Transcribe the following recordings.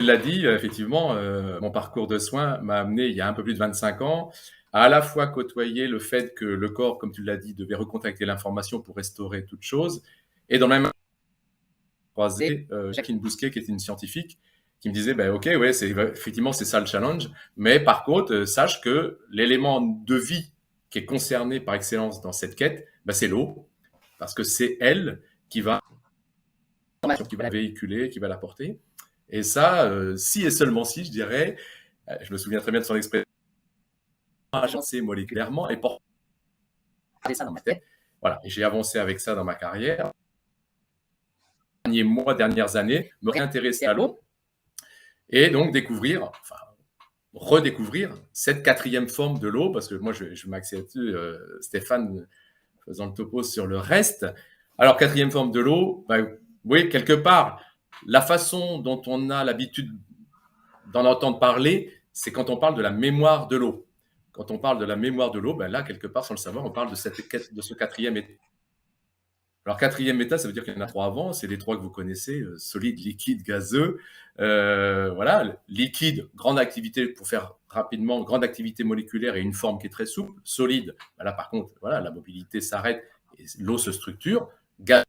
Tu l'as dit, effectivement, mon parcours de soins m'a amené, il y a un peu plus de 25 ans, à la fois côtoyer le fait que le corps, comme tu l'as dit, devait recontacter l'information pour restaurer toute chose, et dans le même croisé Jacqueline Bousquet, qui était une scientifique, qui me disait, ben, ok, ouais, effectivement, c'est ça le challenge, mais par contre, sache que l'élément de vie qui est concerné par excellence dans cette quête, ben, c'est l'eau, parce que c'est elle qui va la véhiculer, qui va la porter. Et ça, si et seulement si, je dirais, je me souviens très bien de son expression, agencer moléculairement et porter ça dans ma tête. Voilà, et j'ai avancé avec ça dans ma carrière. Derniers mois, dernières années, me réintéresser à l'eau et donc découvrir, enfin, redécouvrir cette quatrième forme de l'eau, parce que moi, je m'accède dessus, Stéphane faisant le topo sur le reste. Alors, quatrième forme de l'eau, ben, oui, quelque part, la façon dont on a l'habitude d'en entendre parler, c'est quand on parle de la mémoire de l'eau. Quand on parle de la mémoire de l'eau, ben là, quelque part, sans le savoir, on parle de ce quatrième état. Alors, quatrième état, ça veut dire qu'il y en a trois avant. C'est les trois que vous connaissez, solide, liquide, gazeux. Voilà, liquide, grande activité, pour faire rapidement, grande activité moléculaire et une forme qui est très souple. Solide, ben là, par contre, voilà, la mobilité s'arrête et l'eau se structure. Gaz,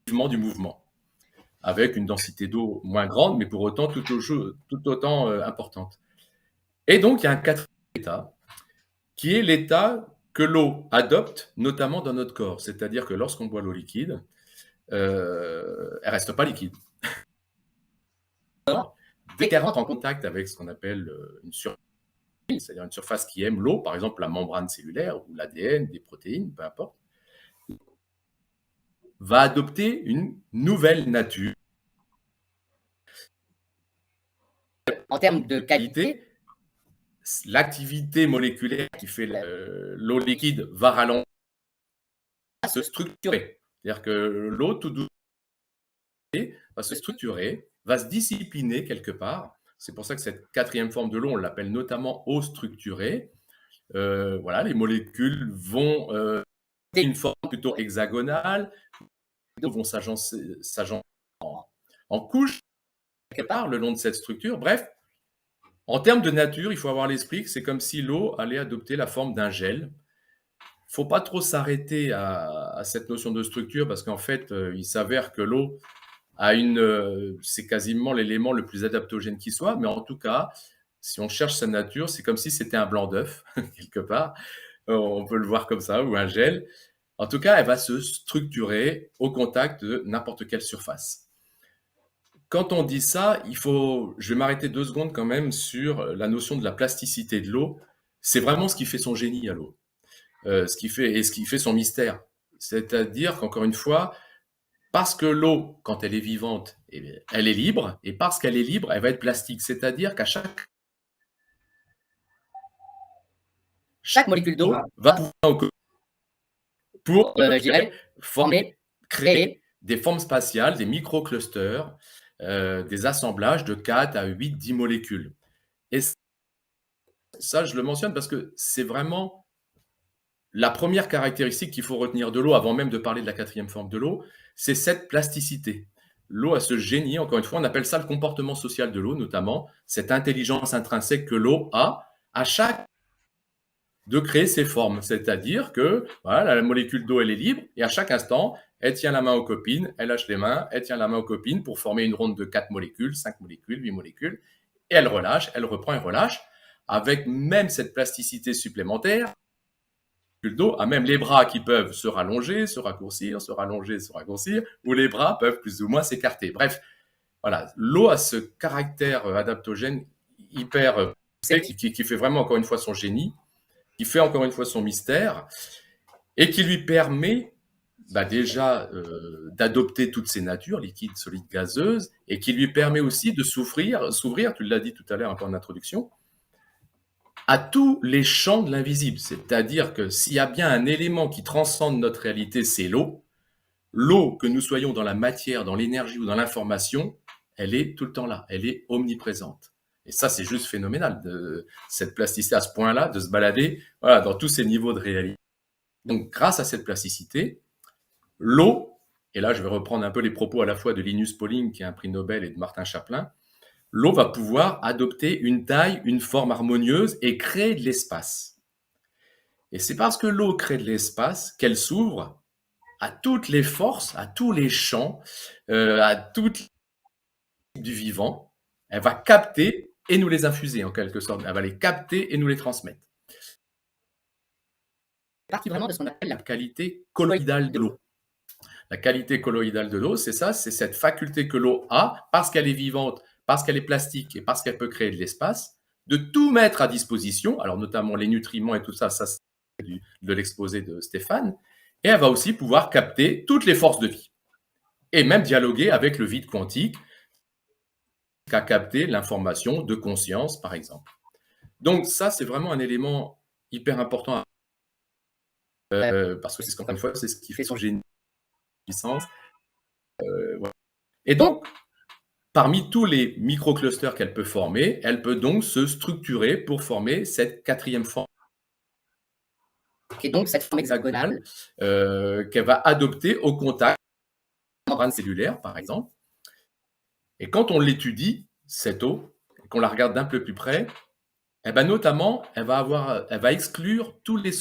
du mouvement, avec une densité d'eau moins grande, mais pour autant tout autant importante. Et donc, il y a un quatrième état, qui est l'état que l'eau adopte, notamment dans notre corps. C'est-à-dire que lorsqu'on boit l'eau liquide, elle ne reste pas liquide. Dès qu'elle rentre en contact avec ce qu'on appelle une surface, c'est-à-dire une surface qui aime l'eau, par exemple la membrane cellulaire ou l'ADN, des protéines, peu importe, va adopter une nouvelle nature. En termes de qualité, l'activité moléculaire qui fait l'eau liquide va ralentir, se structurer. C'est-à-dire que l'eau, tout doucement, va se structurer, va se discipliner quelque part. C'est pour ça que cette quatrième forme de l'eau, on l'appelle notamment eau structurée. Voilà, les molécules vont une forme plutôt hexagonale, vont s'agencer en couches quelque part le long de cette structure. Bref, en termes de nature, il faut avoir l'esprit que c'est comme si l'eau allait adopter la forme d'un gel. Il ne faut pas trop s'arrêter à cette notion de structure parce qu'en fait, il s'avère que l'eau c'est quasiment l'élément le plus adaptogène qui soit, mais en tout cas, si on cherche sa nature, c'est comme si c'était un blanc d'œuf, quelque part. On peut le voir comme ça, ou un gel. En tout cas, elle va se structurer au contact de n'importe quelle surface. Quand on dit ça, je vais m'arrêter 2 secondes quand même sur la notion de la plasticité de l'eau. C'est vraiment ce qui fait son génie à l'eau, ce qui fait son mystère. C'est-à-dire qu'encore une fois, parce que l'eau, quand elle est vivante, elle est libre, et parce qu'elle est libre, elle va être plastique. C'est-à-dire qu'à chaque molécule d'eau va pour je dirais, créer des formes spatiales, des microclusters, des assemblages de 4 à 8, 10 molécules. Et ça, je le mentionne parce que c'est vraiment la première caractéristique qu'il faut retenir de l'eau, avant même de parler de la quatrième forme de l'eau, c'est cette plasticité. L'eau a ce génie, encore une fois, on appelle ça le comportement social de l'eau, notamment cette intelligence intrinsèque que l'eau a à chaque de créer ses formes. C'est-à-dire que voilà, la molécule d'eau, elle est libre, et à chaque instant, elle tient la main aux copines, elle lâche les mains, elle tient la main aux copines pour former une ronde de 4 molécules, 5 molécules, 8 molécules, et elle relâche, elle reprend et relâche, avec même cette plasticité supplémentaire. D'eau a même les bras qui peuvent se rallonger, se raccourcir, se rallonger, se raccourcir, ou les bras peuvent plus ou moins s'écarter. Bref, voilà, l'eau a ce caractère adaptogène hyper qui fait vraiment encore une fois son génie, qui fait encore une fois son mystère, et qui lui permet déjà d'adopter toutes ces natures, liquides, solides, gazeuses, et qui lui permet aussi de s'ouvrir, tu l'as dit tout à l'heure un peu en introduction, à tous les champs de l'invisible. C'est-à-dire que s'il y a bien un élément qui transcende notre réalité, c'est l'eau. L'eau, que nous soyons dans la matière, dans l'énergie ou dans l'information, elle est tout le temps là, elle est omniprésente. Et ça, c'est juste phénoménal, cette plasticité à ce point-là, de se balader voilà, dans tous ces niveaux de réalité. Donc, grâce à cette plasticité, l'eau, et là, je vais reprendre un peu les propos à la fois de Linus Pauling, qui a un prix Nobel, et de Martin Chaplin, l'eau va pouvoir adopter une taille, une forme harmonieuse et créer de l'espace. Et c'est parce que l'eau crée de l'espace qu'elle s'ouvre à toutes les forces, à tous les champs, à toutes les du vivant. Elle va capter et nous les infuser en quelque sorte. Elle va les capter et nous les transmettre. C'est partie vraiment de ce qu'on appelle la qualité colloïdale de l'eau. La qualité colloïdale de l'eau, c'est ça, c'est cette faculté que l'eau a, parce qu'elle est vivante, parce qu'elle est plastique et parce qu'elle peut créer de l'espace, de tout mettre à disposition, alors notamment les nutriments et tout ça, ça c'est de l'exposé de Stéphane, et elle va aussi pouvoir capter toutes les forces de vie, et même dialoguer avec le vide quantique, qu'à capter l'information de conscience, par exemple. Donc ça, c'est vraiment un élément hyper important, parce que c'est encore une fois, c'est ce qui fait son génie, puissance. Voilà. Et donc, parmi tous les microclusters qu'elle peut former, elle peut donc se structurer pour former cette quatrième forme. Et donc cette forme hexagonale qu'elle va adopter au contact de la membrane cellulaire, par exemple. Et quand on l'étudie, cette eau, qu'on la regarde d'un peu plus près, eh ben notamment, elle va exclure tous les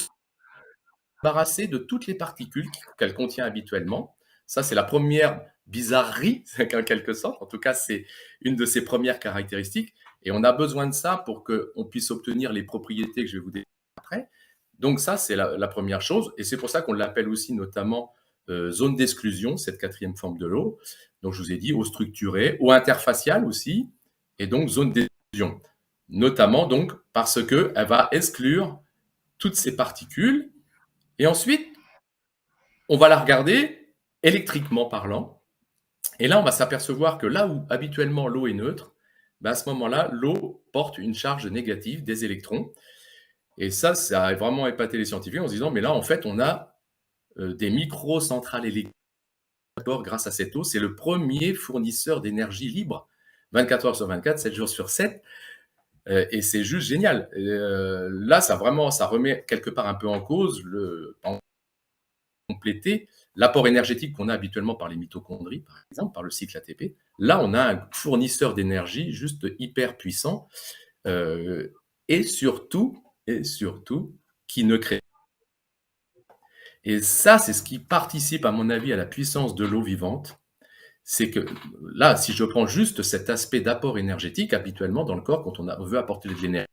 débarrasser de toutes les particules qu'elle contient habituellement. Ça, c'est la première bizarrerie, en quelque sorte. En tout cas, c'est une de ses premières caractéristiques. Et on a besoin de ça pour qu'on puisse obtenir les propriétés que je vais vous décrire après. Donc ça, c'est la première chose. Et c'est pour ça qu'on l'appelle aussi notamment zone d'exclusion, cette quatrième forme de l'eau. Donc je vous ai dit eau structurée, eau interfaciale aussi, et donc zone d'exclusion. Notamment donc parce qu'elle va exclure toutes ces particules. Et ensuite, on va la regarder électriquement parlant. Et là, on va s'apercevoir que là où habituellement l'eau est neutre, ben à ce moment-là, l'eau porte une charge négative des électrons. Et ça a vraiment épaté les scientifiques en se disant, mais là, en fait, on a des micro-centrales électriques grâce à cette eau. C'est le premier fournisseur d'énergie libre, 24 heures sur 24, 7 jours sur 7. Et c'est juste génial. Là, ça remet quelque part un peu en cause compléter l'apport énergétique qu'on a habituellement par les mitochondries, par exemple, par le cycle ATP. Là, on a un fournisseur d'énergie juste hyper puissant et surtout, qui ne crée. Et ça, c'est ce qui participe, à mon avis, à la puissance de l'eau vivante. C'est que là, si je prends juste cet aspect d'apport énergétique, habituellement dans le corps, quand on veut apporter de l'énergie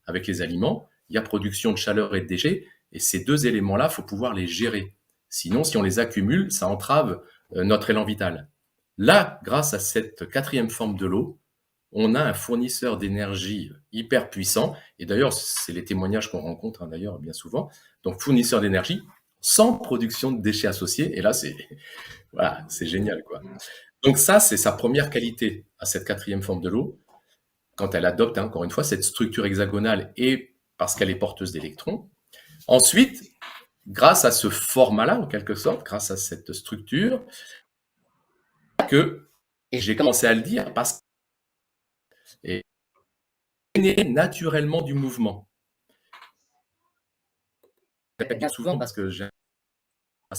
avec les aliments, il y a production de chaleur et de déchets, et ces deux éléments-là, il faut pouvoir les gérer. Sinon, si on les accumule, ça entrave notre élan vital. Là, grâce à cette quatrième forme de l'eau, on a un fournisseur d'énergie hyper puissant, et d'ailleurs, c'est les témoignages qu'on rencontre d'ailleurs bien souvent. Donc, fournisseur d'énergie sans production de déchets associés, et là, voilà, c'est génial, quoi. Donc ça, c'est sa première qualité à cette quatrième forme de l'eau, quand elle adopte, encore une fois, cette structure hexagonale et parce qu'elle est porteuse d'électrons. Ensuite, grâce à ce format-là, en quelque sorte, grâce à cette structure, et j'ai commencé à le dire, parce qu'elle génère naturellement du mouvement. Je répète bien souvent parce que j'ai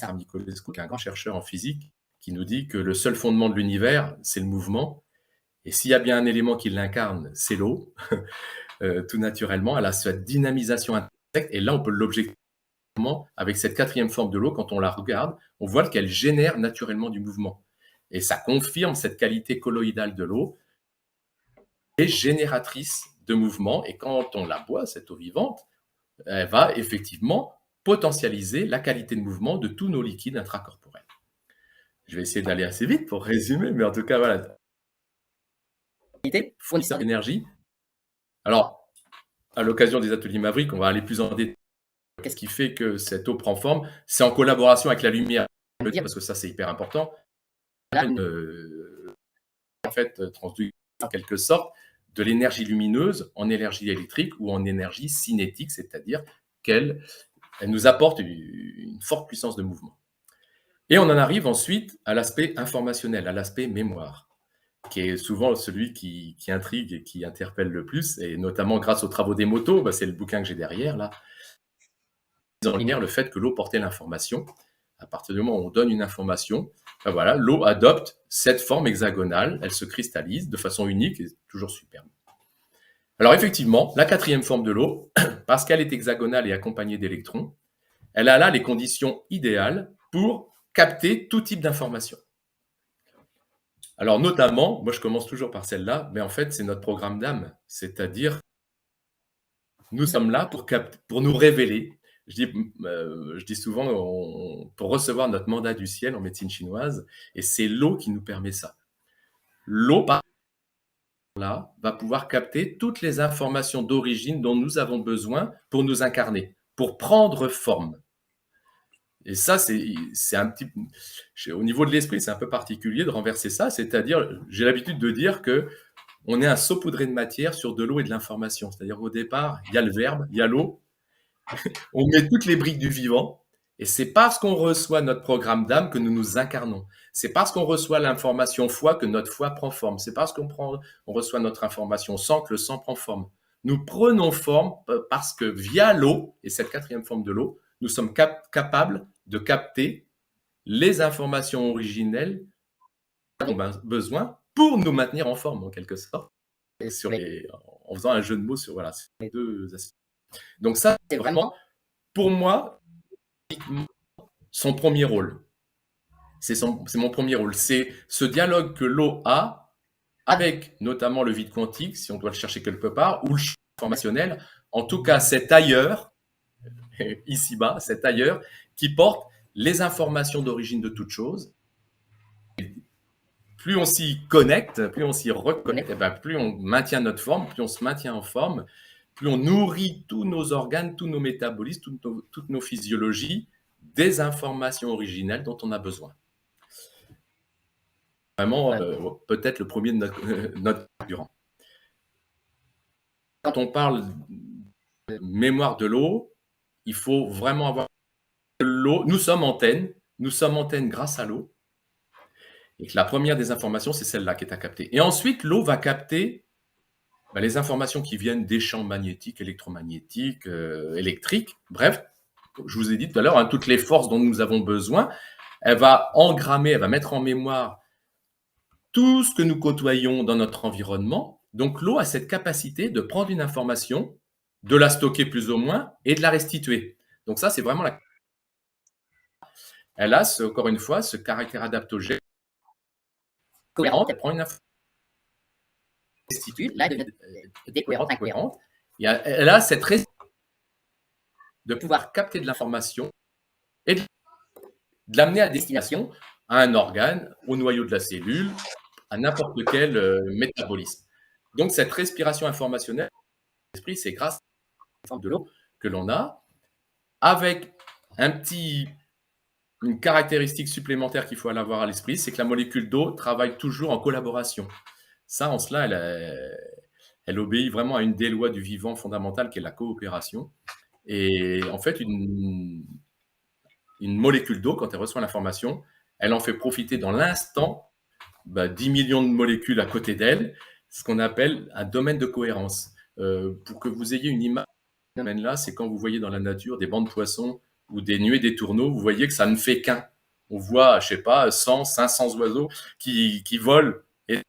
un Nicolescu, qui est un grand chercheur en physique, qui nous dit que le seul fondement de l'univers, c'est le mouvement. Et s'il y a bien un élément qui l'incarne, c'est l'eau, tout naturellement. Elle a cette dynamisation intrinsèque, et là, on peut l'objectiver avec cette quatrième forme de l'eau. Quand on la regarde, on voit qu'elle génère naturellement du mouvement. Et ça confirme cette qualité colloïdale de l'eau, et génératrice de mouvement. Et quand on la boit, cette eau vivante, elle va effectivement potentialiser la qualité de mouvement de tous nos liquides intracorporels. Je vais essayer d'aller assez vite pour résumer, mais en tout cas, voilà. Fournisseur d'énergie. Alors, à l'occasion des ateliers Maverick, on va aller plus en détail. Qu'est-ce qui fait que cette eau prend forme? C'est en collaboration avec la lumière. Je veux le dire parce que ça, c'est hyper important. En fait, transduit en quelque sorte de l'énergie lumineuse en énergie électrique ou en énergie cinétique, c'est-à-dire qu'elle nous apporte une forte puissance de mouvement. Et on en arrive ensuite à l'aspect informationnel, à l'aspect mémoire, qui est souvent celui qui intrigue et qui interpelle le plus, et notamment grâce aux travaux des motos, c'est le bouquin que j'ai derrière, là, en lumière le fait que l'eau portait l'information À partir du moment où on donne une information, ben voilà, l'eau adopte cette forme hexagonale, elle se cristallise de façon unique et toujours superbe. Alors effectivement, la quatrième forme de l'eau, parce qu'elle est hexagonale et accompagnée d'électrons, elle a là les conditions idéales pour capter tout type d'information. Alors notamment, moi je commence toujours par celle-là, mais en fait c'est notre programme d'âme, c'est-à-dire nous sommes là pour nous révéler. Je dis souvent, pour recevoir notre mandat du ciel en médecine chinoise, et c'est l'eau qui nous permet ça. L'eau, par là, va pouvoir capter toutes les informations d'origine dont nous avons besoin pour nous incarner, pour prendre forme. Et ça, c'est un petit, au niveau de l'esprit, c'est un peu particulier de renverser ça. C'est-à-dire, j'ai l'habitude de dire que on est un saupoudré de matière sur de l'eau et de l'information. C'est-à-dire qu'au départ, il y a le verbe, il y a l'eau, on met toutes les briques du vivant, et c'est parce qu'on reçoit notre programme d'âme que nous nous incarnons. C'est parce qu'on reçoit l'information foi que notre foi prend forme. C'est parce qu'on reçoit notre information sang que le sang prend forme. Nous prenons forme parce que via l'eau, et cette quatrième forme de l'eau, nous sommes capables de capter les informations originelles dont on a besoin pour nous maintenir en forme, en quelque sorte, en faisant un jeu de mots sur, voilà, sur les deux aspects. Donc ça, c'est vraiment, pour moi, son premier rôle. C'est mon premier rôle. C'est ce dialogue que l'eau a avec notamment le vide quantique, si on doit le chercher quelque part, ou le champ informationnel, en tout cas cet ailleurs, ici-bas, cet ailleurs, qui porte les informations d'origine de toute chose. Plus on s'y connecte, plus on s'y reconnecte, plus on maintient notre forme, plus on se maintient en forme, plus on nourrit tous nos organes, tous nos métabolismes, toutes nos physiologies des informations originelles dont on a besoin. Vraiment, peut-être le premier de notre carburant. Quand on parle de mémoire de l'eau, il faut vraiment avoir l'eau. Nous sommes antennes grâce à l'eau. Et que la première des informations, c'est celle-là qui est à capter. Et ensuite, l'eau va capter les informations qui viennent des champs magnétiques, électromagnétiques, électriques. Bref, je vous ai dit tout à l'heure, toutes les forces dont nous avons besoin. Elle va engrammer, elle va mettre en mémoire tout ce que nous côtoyons dans notre environnement. Donc l'eau a cette capacité de prendre une information, de la stocker plus ou moins et de la restituer. Donc ça, c'est vraiment elle a, encore une fois, ce caractère adaptogène cohérente. Elle prend une information, restitue, là, elle devient décohérente, incohérente. Et elle a cette de pouvoir capter de l'information et de l'amener à destination, à un organe, au noyau de la cellule, à n'importe quel métabolisme. Donc, cette respiration informationnelle, l'esprit, c'est grâce à la forme de l'eau que l'on a, avec une caractéristique supplémentaire qu'il faut avoir à l'esprit, c'est que la molécule d'eau travaille toujours en collaboration. Ça, en cela, elle obéit vraiment à une des lois du vivant fondamentale qui est la coopération. Et en fait, une molécule d'eau, quand elle reçoit l'information, elle en fait profiter dans l'instant 10 millions de molécules à côté d'elle, ce qu'on appelle un domaine de cohérence. Pour que vous ayez une image de ce domaine-là, c'est quand vous voyez dans la nature des bancs de poissons ou des nuées des tourneaux, vous voyez que ça ne fait qu'un. On voit, je sais pas, 100, 500 oiseaux qui volent et on a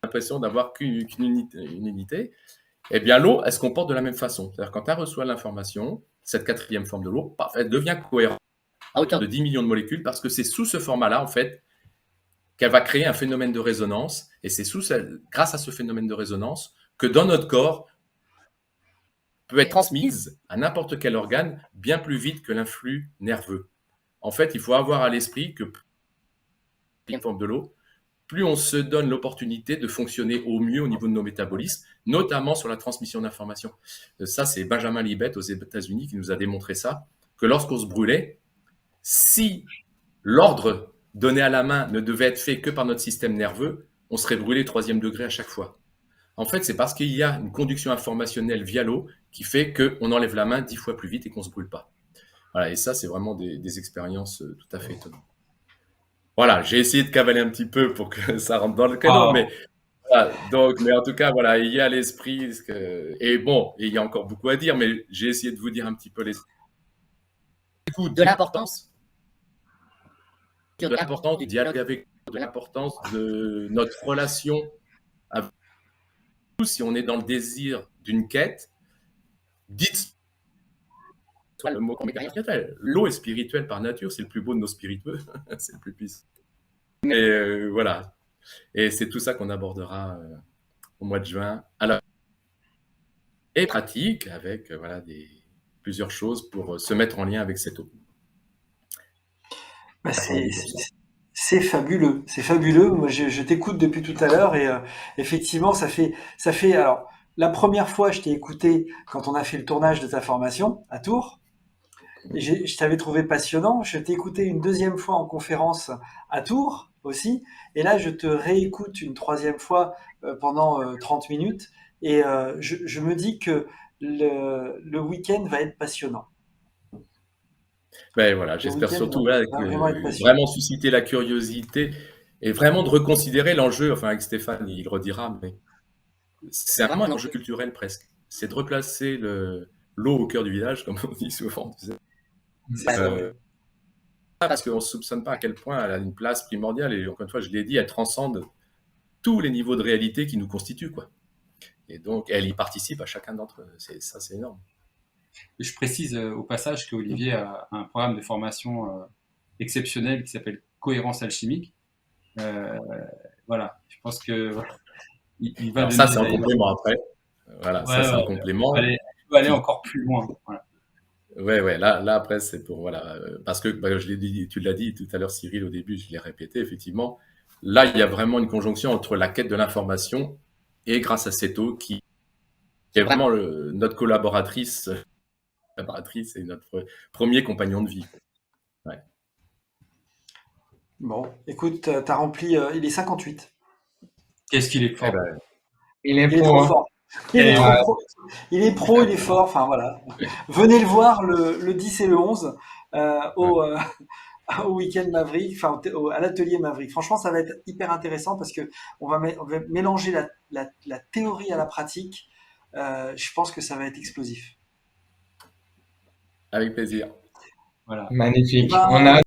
l'impression d'avoir qu'une unité. Eh bien, l'eau, elle se comporte de la même façon. C'est-à-dire, quand elle reçoit l'information, cette quatrième forme de l'eau, elle devient cohérente à hauteur de 10 millions de molécules parce que c'est sous ce format-là, en fait, qu'elle va créer un phénomène de résonance. Et c'est grâce à ce phénomène de résonance que dans notre corps peut être transmise à n'importe quel organe bien plus vite que l'influx nerveux. En fait, il faut avoir à l'esprit que plus la forme de l'eau, plus on se donne l'opportunité de fonctionner au mieux au niveau de nos métabolismes, notamment sur la transmission d'informations. Ça, c'est Benjamin Libet aux États-Unis qui nous a démontré ça, que lorsqu'on se brûlait, si l'ordre donné à la main ne devait être fait que par notre système nerveux, on serait brûlé 3e degré à chaque fois. En fait, c'est parce qu'il y a une conduction informationnelle via l'eau qui fait qu'on enlève la main 10 fois plus vite et qu'on ne se brûle pas. Voilà, et ça, c'est vraiment des expériences tout à fait étonnantes. Voilà, j'ai essayé de cavaler un petit peu pour que ça rentre dans le canon, mais voilà, mais en tout cas, voilà, il y a l'esprit, et bon, il y a encore beaucoup à dire, mais j'ai essayé de vous dire un petit peu de l'importance de l'importance du dialogue avec nous, de l'importance de notre relation avec nous. Si on est dans le désir d'une quête, dites soit le mot qu'on met derrière spirituel. L'eau est spirituelle par nature, c'est le plus beau de nos spiritueux, c'est le plus puissant. Et voilà. Et c'est tout ça qu'on abordera au mois de juin, et pratique avec voilà, plusieurs choses pour se mettre en lien avec cette eau. Bah, c'est fabuleux, c'est fabuleux. Moi, je t'écoute depuis tout à l'heure et effectivement, ça fait. Alors, la première fois, je t'ai écouté quand on a fait le tournage de ta formation à Tours. Et je t'avais trouvé passionnant. Je t'ai écouté une deuxième fois en conférence à Tours aussi. Et là, je te réécoute une troisième fois pendant 30 minutes. Et je me dis que le week-end va être passionnant. Ben voilà, Le j'espère week-end surtout là, va vraiment être passionnant. vraiment susciter la curiosité et vraiment de reconsidérer l'enjeu. Enfin, avec Stéphane, il le redira, mais c'est vraiment un enjeu culturel presque. C'est de replacer l'eau au cœur du village, comme on dit souvent. Tu sais. C'est ça. Parce qu'on ne soupçonne pas à quel point elle a une place primordiale. Et encore une fois, je l'ai dit, elle transcende tous les niveaux de réalité qui nous constituent, quoi. Et donc, elle y participe à chacun d'entre eux. Ça, c'est énorme. Et je précise au passage qu'Olivier a un programme de formation exceptionnel qui s'appelle Cohérence alchimique. Voilà, je pense que il va Alors donner. ça, c'est un complément après. Voilà, ça, c'est un complément. On peut aller encore plus loin. Voilà. Ouais, là après, c'est pour, voilà, parce que bah, je l'ai dit, tu l'as dit tout à l'heure, Cyril, au début, je l'ai répété, effectivement. Là, il y a vraiment une conjonction entre la quête de l'information et grâce à cette eau qui est vraiment notre collaboratrice et notre premier compagnon de vie. Ouais. Bon, écoute, t'as rempli. Il est 58. Qu'est-ce qu'il est fort. Eh ben, Il est Il est pro, trop hein. fort. Il est trop pro. Il est pro, il est fort. Enfin voilà. Venez le voir le 10 et le 11 au, au week-end Maverick, enfin à l'atelier Maverick. Franchement, ça va être hyper intéressant parce que on va mélanger la théorie à la pratique. Je pense que ça va être explosif. avec plaisir. Voilà. Magnifique. Ben, On a